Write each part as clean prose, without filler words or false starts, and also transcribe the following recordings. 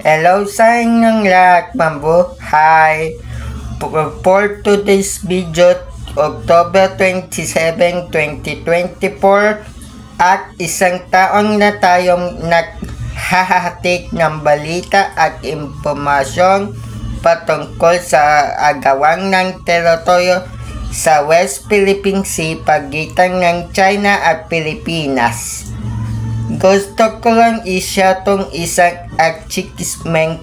Hello sa inyong lahat, mabuhay! For today's video, October 27, 2024 at isang taon na tayong naghahatik ng balita at impormasyon patungkol sa agawang ng teritoryo sa West Philippine Sea pagitan ng China at Pilipinas. Gusto ko lang i-share tong isang achievement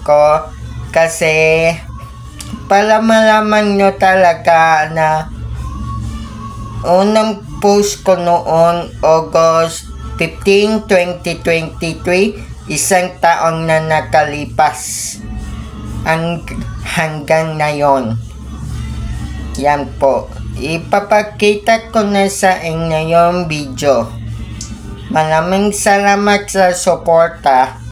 ko kasi para malaman nyo talaga na unang post ko noong August 15, 2023, isang taon na nakalipas hanggang ngayon. Yan po, ipapakita ko na sa inyo yung video. Maraming salamat sa suporta.